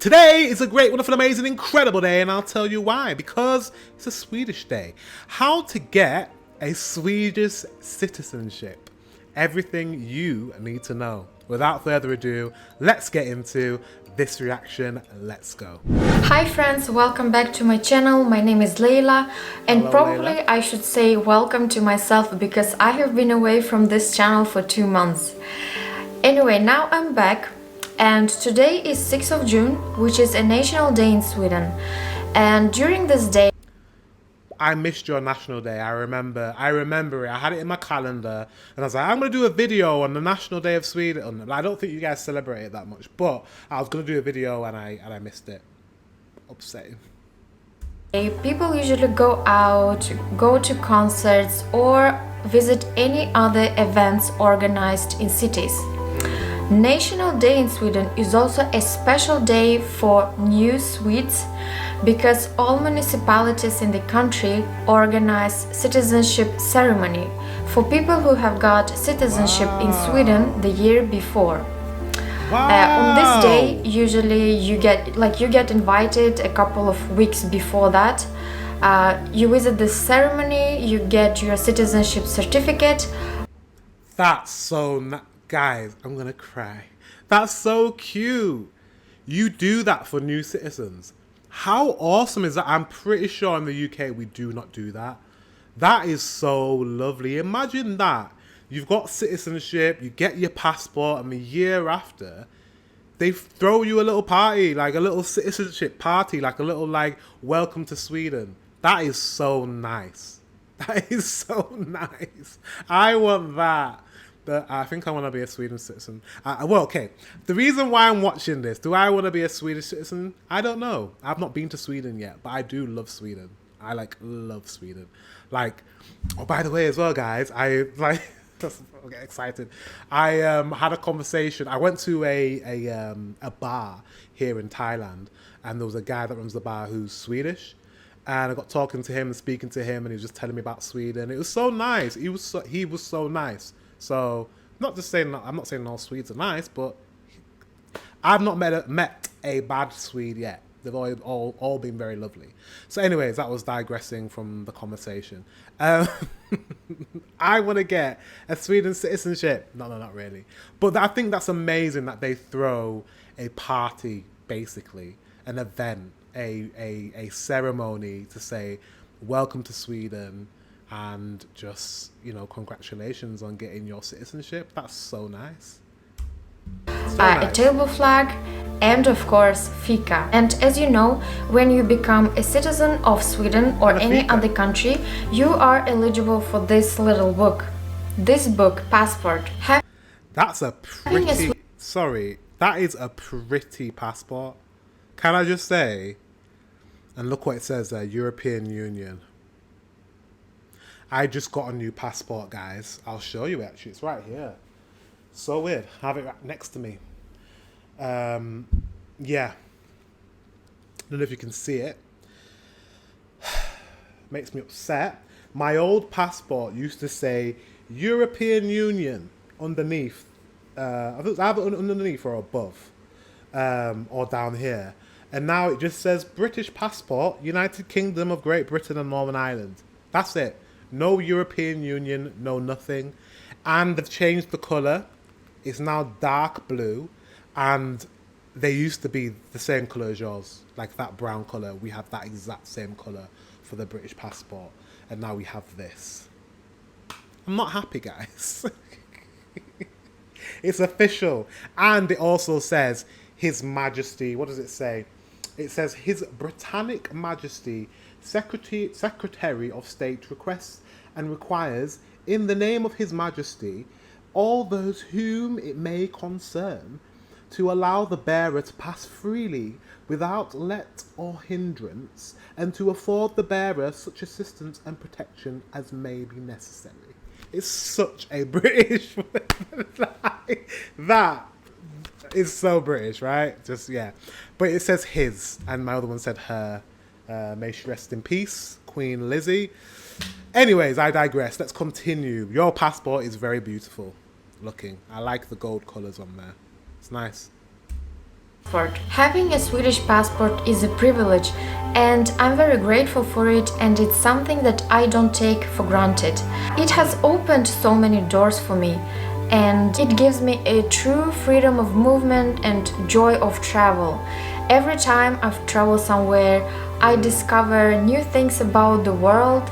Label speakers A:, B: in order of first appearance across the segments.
A: Today is a great, wonderful, amazing, incredible day, and I'll tell you why. Because it's a Swedish day. How to get a Swedish citizenship. Everything you need to know. Without further ado, let's get into this reaction. Let's go.
B: Hi friends, welcome back to my channel. My name is Leila, and
A: Hello,
B: probably
A: Leila.
B: I should say welcome to myself because I have been away from this channel for 2 months. Anyway, now I'm back, and today is 6th of June, which is a national day in Sweden. And during this day,
A: I missed your national day. I remember it. I had it in my calendar, and I was like, I'm going to do a video on the National Day of Sweden. I don't think you guys celebrate it that much, but I was going to do a video and I missed it. Upsetting.
B: people usually go out, go to concerts, or visit any other events organized in cities. National Day in Sweden is also a special day for new Swedes because all municipalities in the country organize citizenship ceremony for people who have got citizenship in Sweden the year before. On this day, usually you get invited a couple of weeks before that. You visit the ceremony, you get your citizenship certificate.
A: That's so guys, I'm gonna cry. That's so cute. You do that for new citizens. How awesome is that? I'm pretty sure in the UK we do not do that. That is so lovely. Imagine that. You've got citizenship, you get your passport, and the year after, they throw you a little party, like a little citizenship party, like a little welcome to Sweden. That is so nice. That is so nice. I want that. But I think I want to be a Sweden citizen. Well, okay. The reason why I'm watching this, do I want to be a Swedish citizen? I don't know. I've not been to Sweden yet, but I do love Sweden. I love Sweden. Oh, by the way, as well, guys, I get excited. I had a conversation. I went to a bar here in Thailand, and there was a guy that runs the bar who's Swedish. And I got talking to him and speaking to him, and he was just telling me about Sweden. It was so nice. He was so nice. So, I'm not saying all Swedes are nice, but I've not met a bad Swede yet. They've all been very lovely. So anyways, that was digressing from the conversation. I want to get a Sweden citizenship. No, not really. But I think that's amazing that they throw a party, basically, an event, a ceremony to say, welcome to Sweden. And just, congratulations on getting your citizenship. That's so nice.
B: A table flag, and of course fika. And as you know, when you become a citizen of Sweden or any other country, you are eligible for this little book. This book, Passport.
A: That's a pretty... Sorry, that is a pretty passport. Can I just say? And look what it says there, European Union. I just got a new passport, guys. I'll show you actually. It's right here. So weird. I have it right next to me. Yeah. Don't know if you can see it. Makes me upset. My old passport used to say European Union underneath. I think it was either underneath or above. Or down here. And now it just says British passport, United Kingdom of Great Britain and Northern Ireland. That's it. No European Union, no nothing. And they've changed the colour. It's now dark blue. And they used to be the same colour as yours. Like that brown colour. We have that exact same colour for the British passport. And now we have this. I'm not happy, guys. It's official. And it also says His Majesty. What does it say? It says His Britannic Majesty Secretary of State requests and requires, in the name of His Majesty, all those whom it may concern, to allow the bearer to pass freely without let or hindrance, and to afford the bearer such assistance and protection as may be necessary. It's such a British that is so British, right? Just, yeah. But it says his, and my other one said her. May she rest in peace, Queen Lizzie. Anyways, I digress. Let's continue. Your passport is very beautiful looking. I like the gold colours on there. It's nice.
B: Having a Swedish passport is a privilege, and I'm very grateful for it, and it's something that I don't take for granted. It has opened so many doors for me, and it gives me a true freedom of movement and joy of travel. Every time I've traveled somewhere, I discover new things about the world,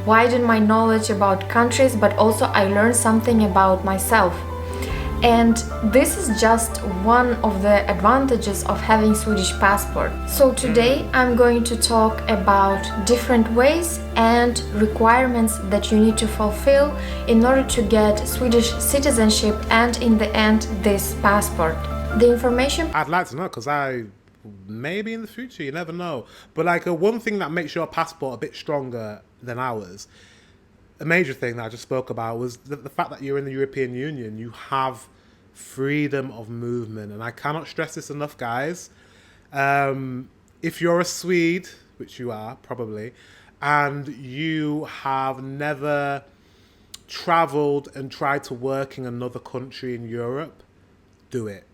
B: widen my knowledge about countries, but also I learn something about myself. And this is just one of the advantages of having Swedish passport. So today I'm going to talk about different ways and requirements that you need to fulfill in order to get Swedish citizenship and in the end this passport. The information
A: I'd like to know, because maybe in the future, you never know. But like one thing that makes your passport a bit stronger than ours, a major thing that I just spoke about, was the fact that you're in the European Union. You have freedom of movement, and I cannot stress this enough, guys. If you're a Swede, which you are probably, and you have never traveled and tried to work in another country in Europe, do it.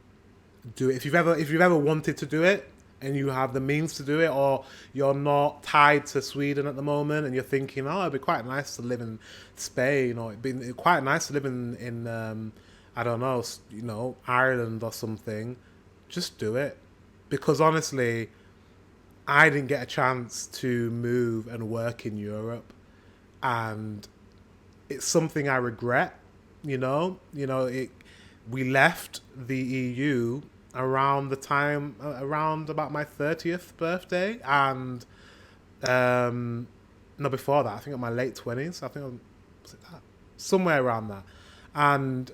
A: If you've ever wanted to do it, and you have the means to do it, or you're not tied to Sweden at the moment, and you're thinking, oh, it'd be quite nice to live in Spain, or it'd be quite nice to live in I don't know, Ireland or something, just do it. Because honestly, I didn't get a chance to move and work in Europe, and it's something I regret. We left the EU around about my 30th birthday, and no, before that, I think at my late 20s. I think was it that? Somewhere around that. And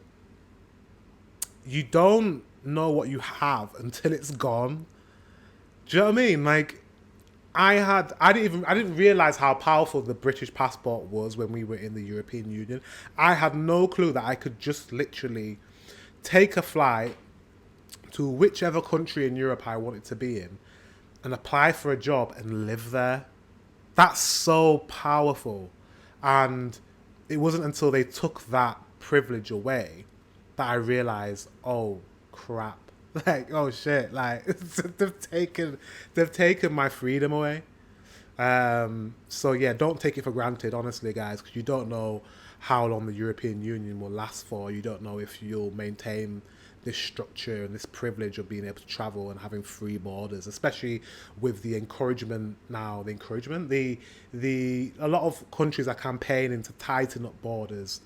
A: you don't know what you have until it's gone. Do you know what I mean? Like, I didn't realize how powerful the British passport was when we were in the European Union. I had no clue that I could just literally take a flight to whichever country in Europe I wanted to be in and apply for a job and live there. That's so powerful. And it wasn't until they took that privilege away that I realized, oh crap, like, oh shit, like they've taken my freedom away. So yeah, don't take it for granted, honestly, guys, because you don't know how long the European Union will last for. You don't know if you'll maintain this structure and this privilege of being able to travel and having free borders, especially with the encouragement now. A lot of countries are campaigning to tighten up borders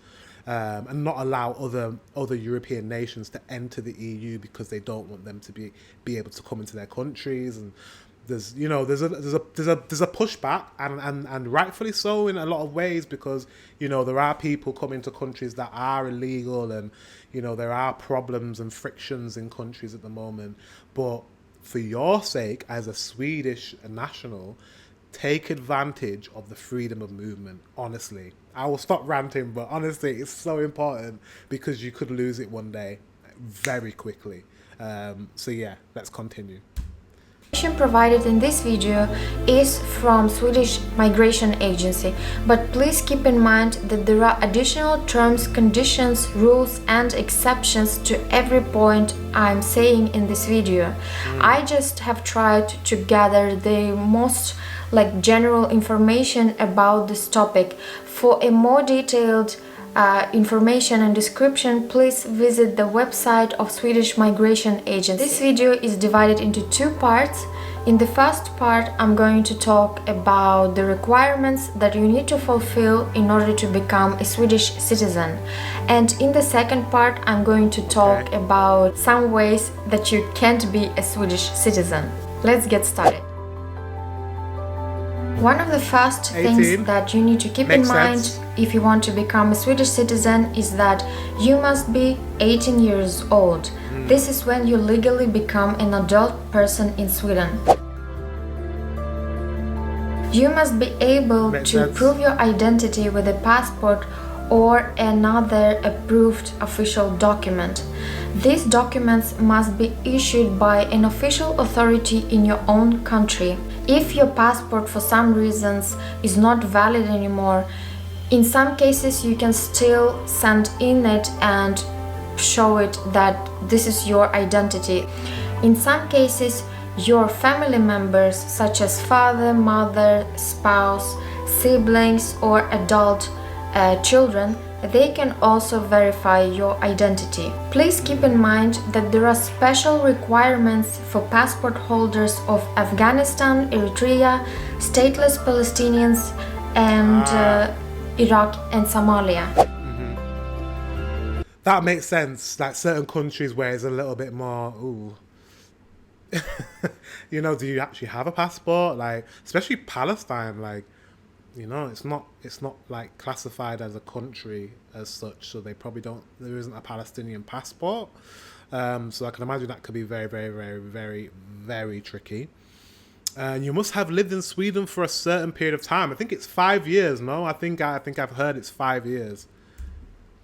A: and not allow other European nations to enter the EU because they don't want them to be able to come into their countries. And there's a pushback, and rightfully so in a lot of ways, because there are people coming to countries that are illegal, and there are problems and frictions in countries at the moment. But for your sake, as a Swedish national, take advantage of the freedom of movement. Honestly, I will stop ranting, but honestly, it's so important, because you could lose it one day very quickly. So yeah, let's continue.
B: Information provided in this video is from Swedish Migration Agency, but please keep in mind that there are additional terms, conditions, rules and exceptions to every point I'm saying in this video. I just have tried to gather the most general information about this topic. For a more detailed information and description, please visit the website of Swedish Migration Agency. This video is divided into two parts. In the first part, I'm going to talk about the requirements that you need to fulfill in order to become a Swedish citizen. And in the second part, I'm going to talk about some ways that you can't be a Swedish citizen. Let's get started. One of the first things that you need to keep in mind if you want to become a Swedish citizen is that you must be 18 years old. This is when you legally become an adult person in Sweden. You must be able to prove your identity with a passport or another approved official document. These documents must be issued by an official authority in your own country. If your passport for some reasons is not valid anymore, in some cases you can still send in it and show it that this is your identity. In some cases, your family members, such as father, mother, spouse, siblings, or adult children, they can also verify your identity. Please keep in mind that there are special requirements for passport holders of Afghanistan, Eritrea, stateless Palestinians, and Iraq and Somalia.
A: That makes sense. Like certain countries where it's a little bit more, ooh. You know, do you actually have a passport? Like, especially Palestine, like, you know, it's not like classified as a country as such, so they probably don't, there isn't a Palestinian passport. So I can imagine that could be very, very, very, very, very tricky. And you must have lived in Sweden for a certain period of time. I think it's 5 years, no? I think I've heard it's 5 years.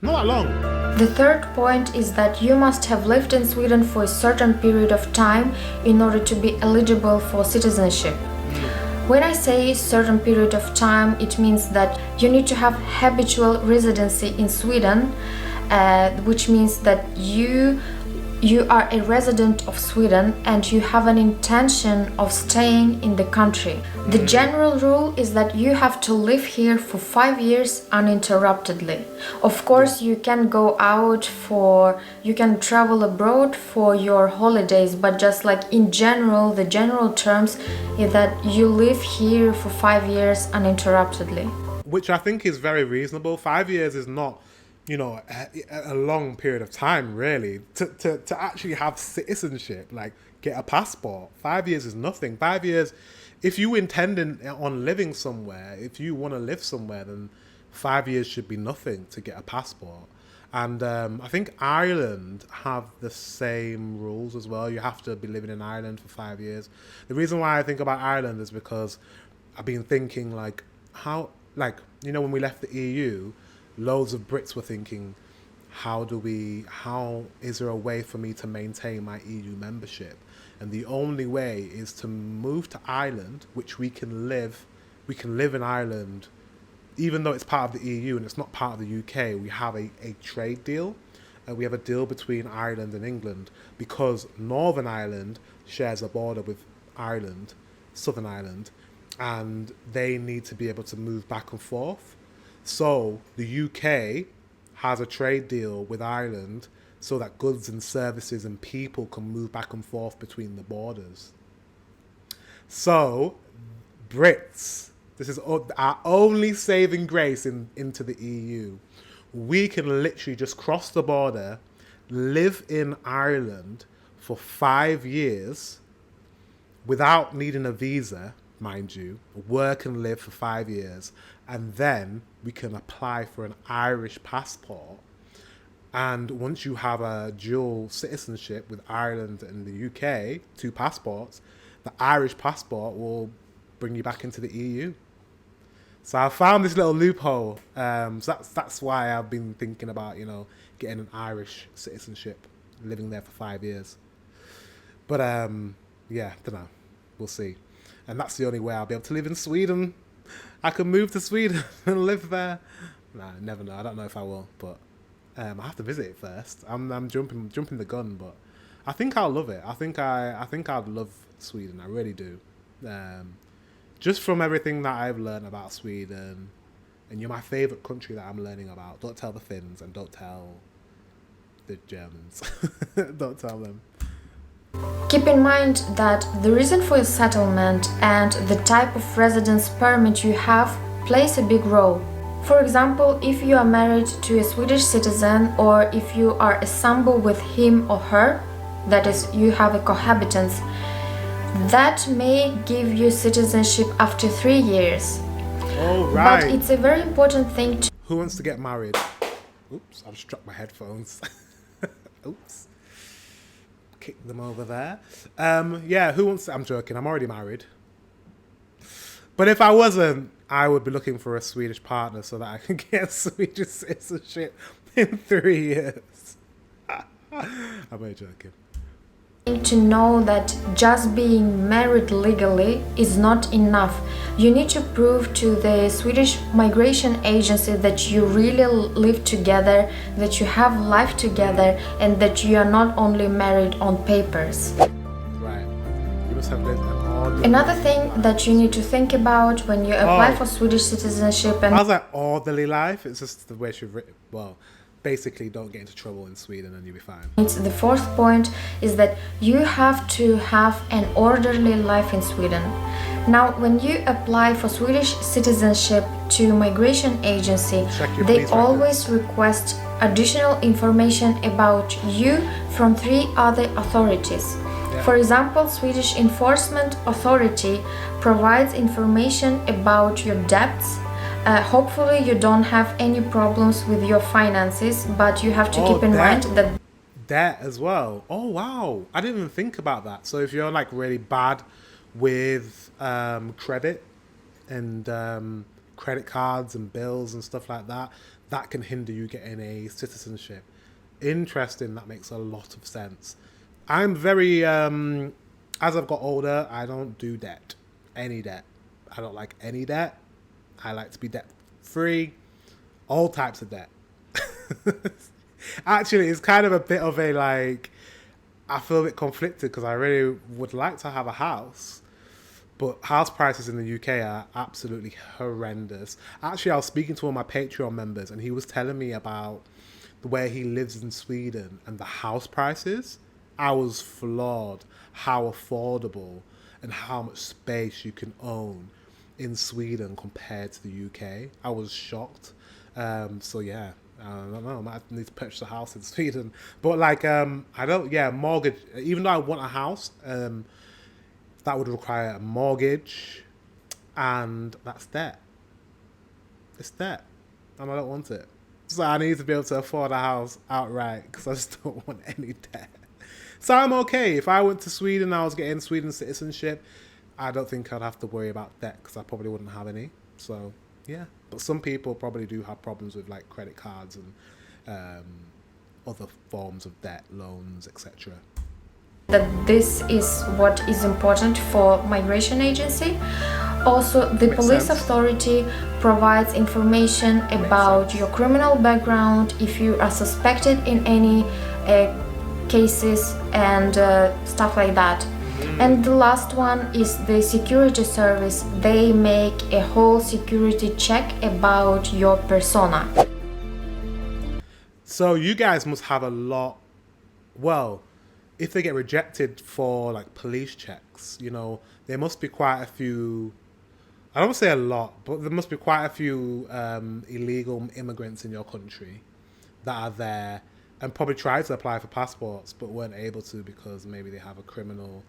A: Not that long.
B: The third point is that you must have lived in Sweden for a certain period of time in order to be eligible for citizenship. When I say certain period of time, it means that you need to have habitual residency in Sweden, which means that you are a resident of Sweden and you have an intention of staying in the country. The general rule is that you have to live here for 5 years uninterruptedly. Of course, you can go out you can travel abroad for your holidays, but just like in general, the general terms is that you live here for 5 years uninterruptedly.
A: Which I think is very reasonable. 5 years is not, you know, a long period of time, really. To actually have citizenship, like get a passport, 5 years is nothing. 5 years, if you intend on living somewhere, if you want to live somewhere, then 5 years should be nothing to get a passport. And I think Ireland have the same rules as well. You have to be living in Ireland for 5 years. The reason why I think about Ireland is because I've been thinking like how, like, you know, when we left the EU, loads of Brits were thinking, how is there a way for me to maintain my EU membership? And the only way is to move to Ireland, which we can live in Ireland, even though it's part of the EU and it's not part of the UK. We have a trade deal. We have a deal between Ireland and England because Northern Ireland shares a border with Ireland, Southern Ireland, and they need to be able to move back and forth. So the UK has a trade deal with Ireland so that goods and services and people can move back and forth between the borders. So Brits, this is our only saving grace into the EU. We can literally just cross the border, live in Ireland for 5 years without needing a visa, mind you, work and live for 5 years, and then we can apply for an Irish passport. And once you have a dual citizenship with Ireland and the UK, 2 passports, the Irish passport will bring you back into the EU. So I found this little loophole. So that's why I've been thinking about, you know, getting an Irish citizenship, living there for 5 years. But yeah, don't know. We'll see. And that's the only way I'll be able to live in Sweden. I can move to Sweden and live there. Nah, never know. I don't know if I will, but I have to visit it first. I'm jumping the gun, but I think I'll love it. I think I'd love Sweden. I really do. Just from everything that I've learned about Sweden, and you're my favourite country that I'm learning about. Don't tell the Finns and don't tell the Germans. Don't tell them.
B: Keep in mind that the reason for your settlement and the type of residence permit you have plays a big role. For example, if you are married to a Swedish citizen or if you are a sambo with him or her, that is, you have a cohabitance, that may give you citizenship after 3 years.
A: Oh, right.
B: But it's a very important thing to...
A: Who wants to get married? Oops, I've just dropped my headphones. Oops. Kick them over there. Yeah, who wants to... I'm joking, I'm already married. But if I wasn't, I would be looking for a Swedish partner so that I can get Swedish citizenship in 3 years. I'm only joking.
B: To know that just being married legally is not enough. You need to prove to the Swedish migration agency that you really live together, that you have life together, and that you are not only married on papers. Another thing that you need to think about when you apply for Swedish citizenship and...
A: I was like, orderly life. It's just the way she's written. Well, basically, don't get into trouble in Sweden and you'll be fine.
B: The fourth point is that you have to have an orderly life in Sweden. Now, when you apply for Swedish citizenship to migration agency, they always request additional information about you from 3 other authorities. Yeah. For example, Swedish Enforcement Authority provides information about your debts. Hopefully you don't have any problems with your finances, but you have to keep in mind that
A: debt as well. Oh wow, I didn't even think about that. So if you're like really bad with credit and credit cards and bills and stuff like that, that can hinder you getting a citizenship. Interesting. That makes a lot of sense. I'm very as I've got older, I don't do debt, any debt. I don't like any debt. I like to be debt free, all types of debt. Actually, it's kind of a bit of a like, I feel a bit conflicted because I really would like to have a house, but house prices in the UK are absolutely horrendous. Actually, I was speaking to one of my Patreon members and he was telling me about the way he lives in Sweden and the house prices. I was floored how affordable and how much space you can own in Sweden compared to the UK. I was shocked. So yeah, I don't know, I might need to purchase a house in Sweden. But like, mortgage, even though I want a house, that would require a mortgage, and that's debt. It's debt, and I don't want it. So I need to be able to afford a house outright because I just don't want any debt. So I'm okay. If I went to Sweden, I was getting Sweden citizenship, I don't think I'd have to worry about debt because I probably wouldn't have any. So yeah, but some people probably do have problems with like credit cards and other forms of debt, loans, etc.
B: That this is what is important for migration agency. Also, the police authority provides information about your criminal background, if you are suspected in any cases and stuff like that. And the last one is the security service. They make a whole security check about your persona.
A: So you guys must have a lot, well, if they get rejected for like police checks, you know, there must be quite a few, I don't want to say a lot, but there must be quite a few illegal immigrants in your country that are there and probably tried to apply for passports but weren't able to because maybe they have a criminal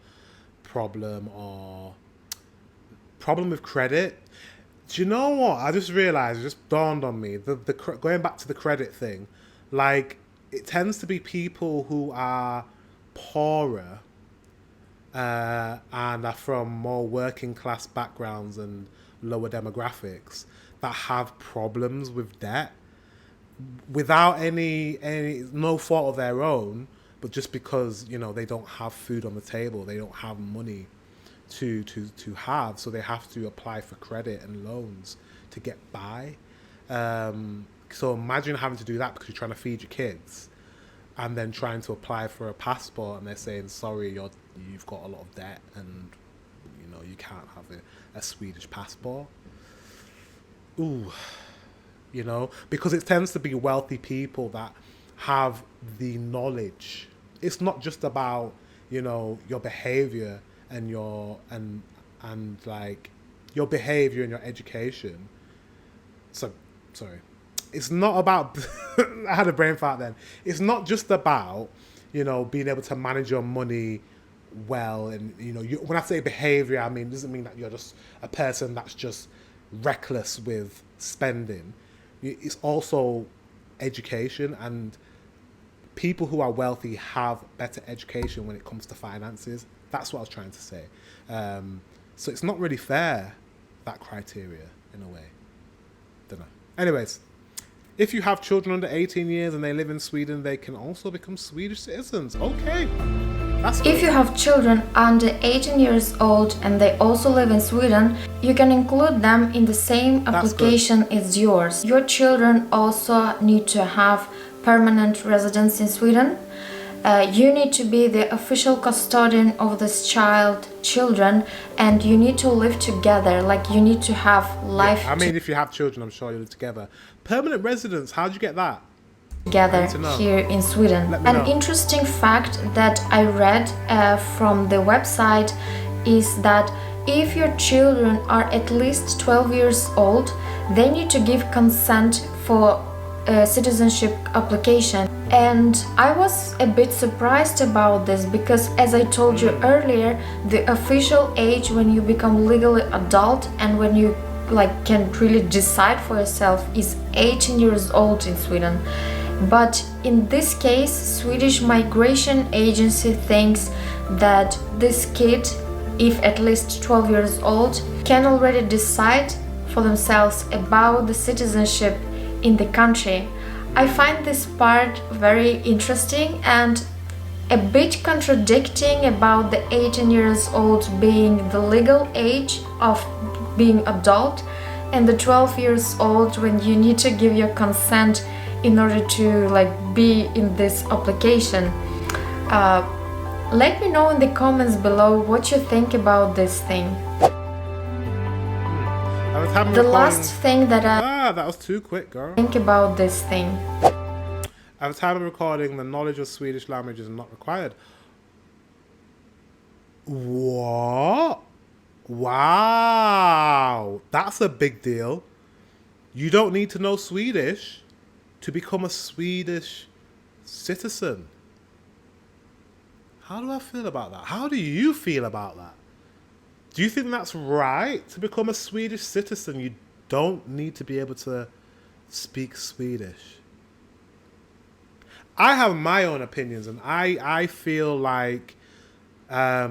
A: problem or problem with credit. Do you know what? I just realized, it just dawned on me, the going back to the credit thing, like it tends to be people who are poorer and are from more working class backgrounds and lower demographics that have problems with debt without any no fault of their own, but just because, you know, they don't have food on the table, they don't have money to have, so they have to apply for credit and loans to get by. So imagine having to do that because you're trying to feed your kids and then trying to apply for a passport and they're saying, sorry, you've got a lot of debt and, you know, you can't have a Swedish passport. Ooh, you know, because it tends to be wealthy people that have the knowledge. It's not just about, you know, your behavior and your and like your behavior and your education. So sorry, it's not about I had a brain fart then. It's not just about, you know, being able to manage your money well, and you know, when I say behavior, I mean, it doesn't mean that you're just a person that's just reckless with spending. It's also education, and people who are wealthy have better education when it comes to finances. That's what I was trying to say. So it's not really fair, that criteria, in a way. Don't know. Anyways, if you have children under 18 years and they live in Sweden, they can also become Swedish citizens. Okay. That's good.
B: If you have children under 18 years old and they also live in Sweden, you can include them in the same application as yours. Your children also need to have permanent residence in Sweden. you need to be the official custodian of this children, and you need to live together. Like you need to have life.
A: Yeah, I mean, if you have children, I'm sure you live together. Permanent residence, how'd you get that?
B: Together here in Sweden. An interesting fact that I read from the website is that if your children are at least 12 years old, they need to give consent for a citizenship application. And I was a bit surprised about this because, as I told you earlier, the official age when you become legally adult and when you can really decide for yourself is 18 years old in Sweden. But in this case, Swedish Migration Agency thinks that this kid, if at least 12 years old, can already decide for themselves about the citizenship in the country. I find this part very interesting and a bit contradicting about the 18 years old being the legal age of being adult and the 12 years old when you need to give your consent in order to be in this application. Let me know in the comments below what you think about this thing. The last thing that
A: that was too quick, girl.
B: Think about this thing.
A: At the time of recording, the knowledge of Swedish language is not required. What? Wow, that's a big deal. You don't need to know Swedish to become a Swedish citizen. How do I feel about that? How do you feel about that? Do you think that's right? To become a Swedish citizen, you don't need to be able to speak Swedish. I have my own opinions, and I feel like I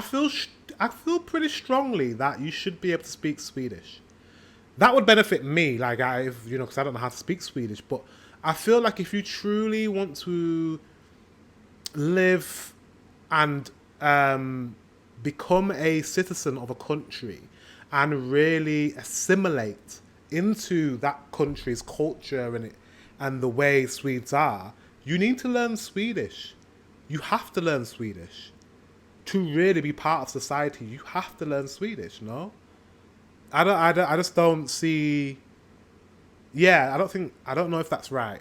A: feel pretty strongly that you should be able to speak Swedish. That would benefit me, because I don't know how to speak Swedish. But I feel like if you truly want to live and become a citizen of a country and really assimilate into that country's culture and the way Swedes are, you need to learn Swedish. You have to learn Swedish. To really be part of society, you have to learn Swedish, no? I just don't see... Yeah, I don't know if that's right.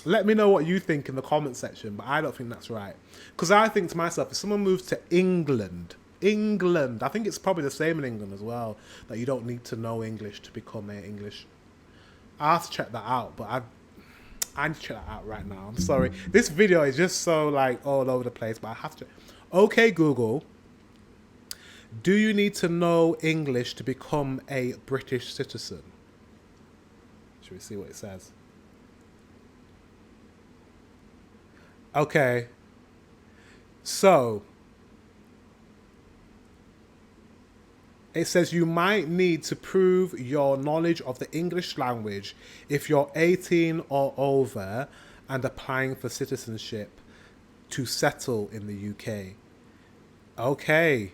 A: Let me know what you think in the comment section, but I don't think that's right. Because I think to myself, if someone moves to England, I think it's probably the same in England as well, that you don't need to know English to become an English. I have to check that out, but I need to check that out right now. I'm sorry. This video is just so all over the place, but I have to. Okay, Google. Do you need to know English to become a British citizen? Should we see what it says? Okay. So, it says you might need to prove your knowledge of the English language if you're 18 or over and applying for citizenship to settle in the UK. Okay.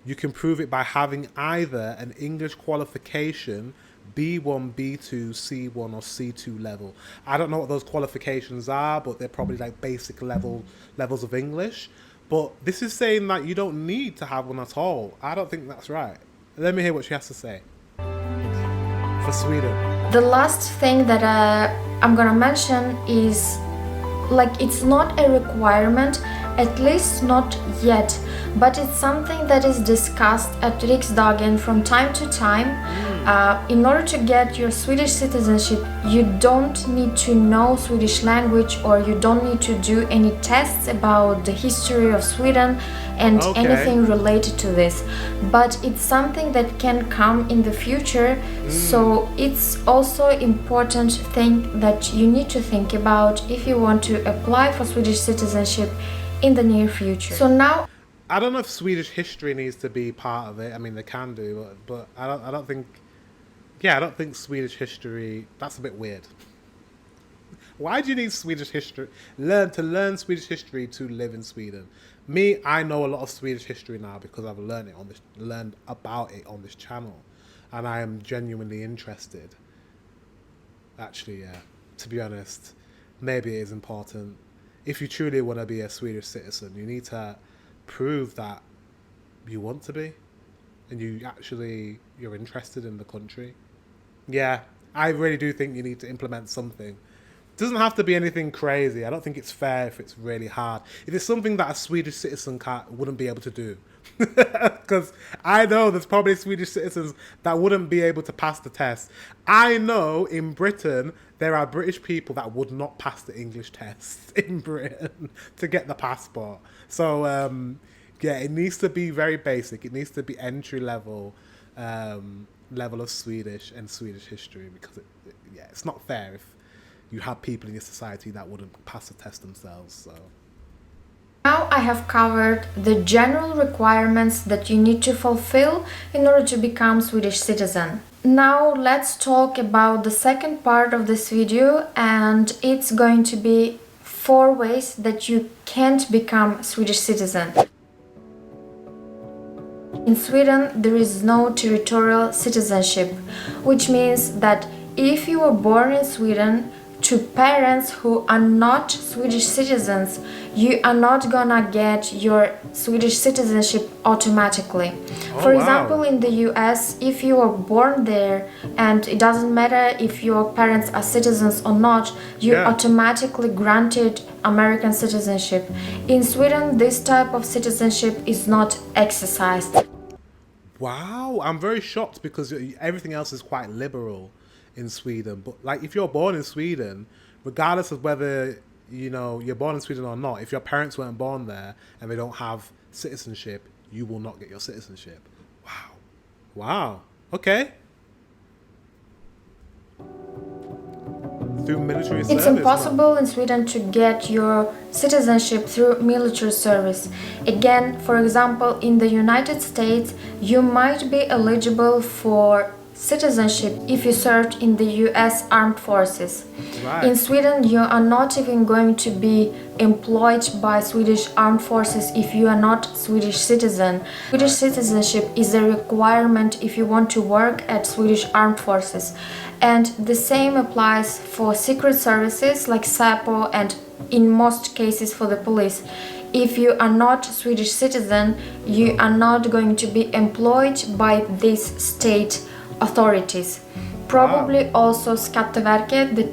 A: You can prove it by having either an English qualification, B1, B2, C1 or C2 level. I don't know what those qualifications are, but they're probably basic levels of English. But this is saying that you don't need to have one at all. I don't think that's right. Let me hear what she has to say. For Sweden.
B: The last thing that I'm gonna mention is it's not a requirement, at least not yet, but it's something that is discussed at Riksdagen from time to time. In order to get your Swedish citizenship, you don't need to know Swedish language, or you don't need to do any tests about the history of Sweden and anything related to this. But it's something that can come in the future, so it's also important thing that you need to think about if you want to apply for Swedish citizenship in the near future. So now,
A: I don't know if Swedish history needs to be part of it. I mean, they can do, but I don't think. Yeah, I don't think Swedish history. That's a bit weird. Why do you need Swedish history? Learn Swedish history to live in Sweden. Me, I know a lot of Swedish history now because I've learned about it on this channel, and I am genuinely interested. Actually, yeah. To be honest, maybe it is important. If you truly want to be a Swedish citizen, you need to prove that you want to be and you're interested in the country. Yeah, I really do think you need to implement something. It doesn't have to be anything crazy. I don't think it's fair if it's really hard. If it's something that a Swedish citizen wouldn't be able to do. Because I know there's probably Swedish citizens that wouldn't be able to pass the test. I know in Britain, there are British people that would not pass the English test in Britain to get the passport. So, yeah, it needs to be very basic. It needs to be entry level of Swedish and Swedish history, because it's not fair if you have people in your society that wouldn't pass the test themselves. So
B: now I have covered the general requirements that you need to fulfill in order to become Swedish citizen. Now let's talk about the second part of this video, and it's going to be 4 ways that you can't become Swedish citizen. In Sweden, there is no territorial citizenship, which means that if you were born in Sweden to parents who are not Swedish citizens, you are not gonna get your Swedish citizenship automatically. For example, in the US, if you were born there, and it doesn't matter if your parents are citizens or not, you automatically granted American citizenship. In Sweden, this type of citizenship is not exercised.
A: Wow, I'm very shocked because everything else is quite liberal in Sweden. But like, if you're born in Sweden, regardless of whether you're born in Sweden or not, if your parents weren't born there and they don't have citizenship, you will not get your citizenship. Wow. Okay. Through military service.
B: It's impossible in Sweden to get your citizenship through military service. Again, for example, in the United States, you might be eligible for citizenship if you served in the US Armed Forces.
A: Right.
B: In Sweden, you are not even going to be employed by Swedish Armed Forces if you are not Swedish citizen. Swedish citizenship is a requirement if you want to work at Swedish Armed Forces. And the same applies for secret services like SÄPO, and in most cases for the police. If you are not Swedish citizen, you are not going to be employed by these state authorities. Probably also Skatteverket, the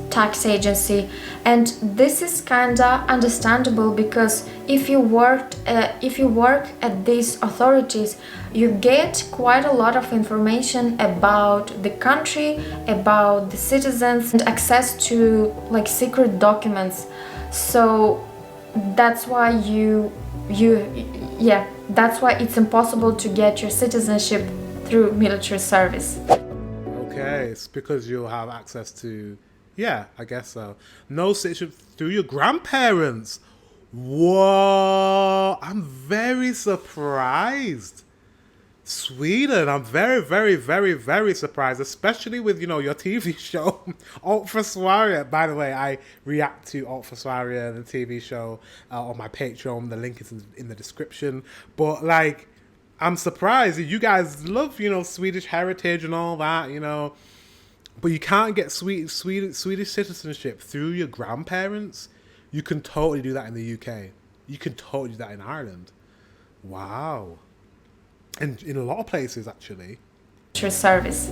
B: tax agency, and this is kinda understandable because if you work at these authorities, you get quite a lot of information about the country, about the citizens, and access to like secret documents. So that's why that's why it's impossible to get your citizenship through military service.
A: Okay, it's because you'll have access to, I guess so. No citizenship through your grandparents. Whoa, I'm very surprised. Sweden, I'm very, very, very, very surprised, especially with, your TV show, Alt Försvarare. By the way, I react to Alt Försvarare, the TV show, on my Patreon. The link is in the description. But, like, I'm surprised. You guys love, Swedish heritage and all that, But you can't get Swedish citizenship through your grandparents. You can totally do that in the UK. You can totally do that in Ireland. Wow. And in a lot of places, actually.
B: Service.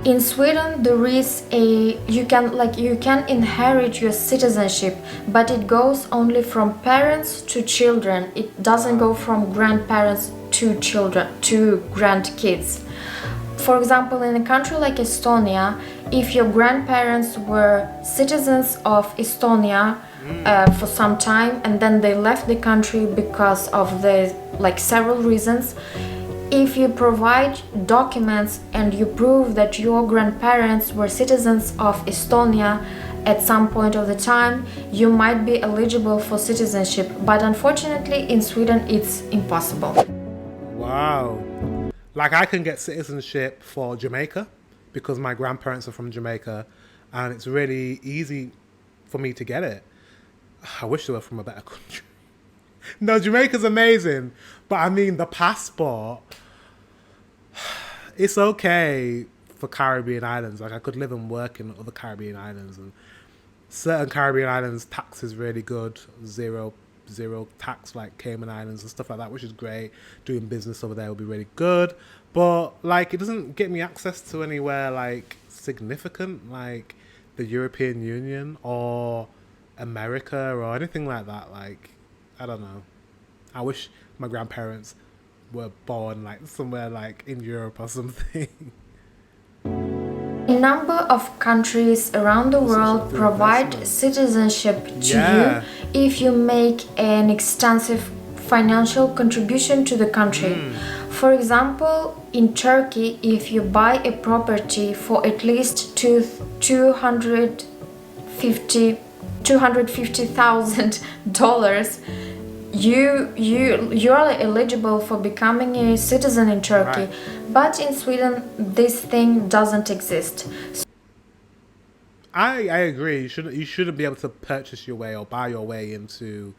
B: In Sweden, there is you can inherit your citizenship, but it goes only from parents to children. It doesn't go from grandparents to children, to grandkids. For example, in a country like Estonia, if your grandparents were citizens of Estonia for some time and then they left the country because of several reasons, if you provide documents and you prove that your grandparents were citizens of Estonia at some point of the time, you might be eligible for citizenship. But unfortunately, in Sweden, it's impossible.
A: Wow. Like, I can get citizenship for Jamaica because my grandparents are from Jamaica, and it's really easy for me to get it. I wish they were from a better country. No, Jamaica's amazing, but I mean, the passport, it's okay for Caribbean islands. Like I could live and work in other Caribbean islands, and certain Caribbean islands tax is really good, zero tax, like Cayman Islands and stuff like that, which is great. Doing business over there will be really good, but like it doesn't get me access to anywhere like significant, like the European Union or America or anything like that. Like I don't know. I wish my grandparents were born like somewhere like in Europe or something.
B: A number of countries around the world provide citizenship to you if you make an extensive financial contribution to the country. For example, in Turkey, if you buy a property for at least $250,000, you are eligible for becoming a citizen in Turkey.
A: Right.
B: But in Sweden, this thing doesn't exist.
A: I agree. You shouldn't be able to purchase your way or buy your way into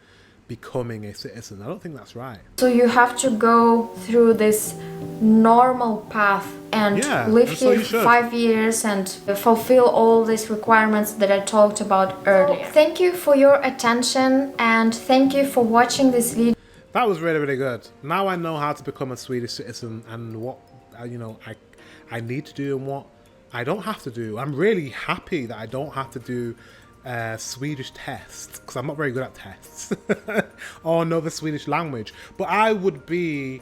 A: becoming a citizen. I don't think that's right.
B: So you have to go through this normal path and live here for 5 years and fulfill all these requirements that I talked about earlier. Thank you for your attention and thank you for watching this video.
A: That was really, really good. Now I know how to become a Swedish citizen and what I need to do and what I don't have to do. I'm really happy that I don't have to do Swedish tests, because I'm not very good at tests or know the Swedish language. But I would be,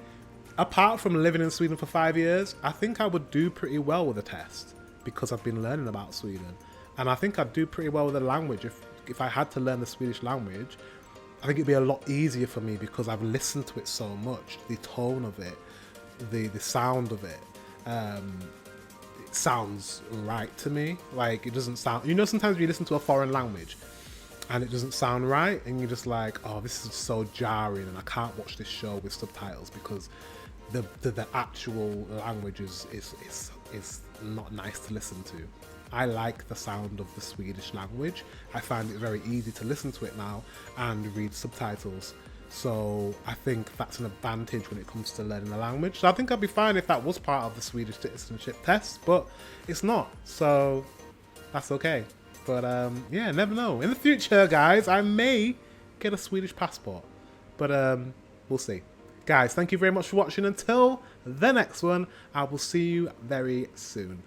A: apart from living in Sweden for 5 years, I think I would do pretty well with a test because I've been learning about Sweden, and I think I'd do pretty well with the language. If I had to learn the Swedish language, I think it'd be a lot easier for me because I've listened to it so much. The tone of it, the sound of it, it sounds right to me. Like it doesn't sound, sometimes you listen to a foreign language and it doesn't sound right and you're just like, oh, this is so jarring and I can't watch this show with subtitles because the actual language is not nice to listen to. I like the sound of the Swedish language. I find it very easy to listen to it now and read subtitles. So I think that's an advantage when it comes to learning the language. So I think I'd be fine if that was part of the Swedish citizenship test, but it's not. So that's okay. But yeah, never know. In the future, guys, I may get a Swedish passport. But we'll see. Guys, thank you very much for watching. Until the next one, I will see you very soon.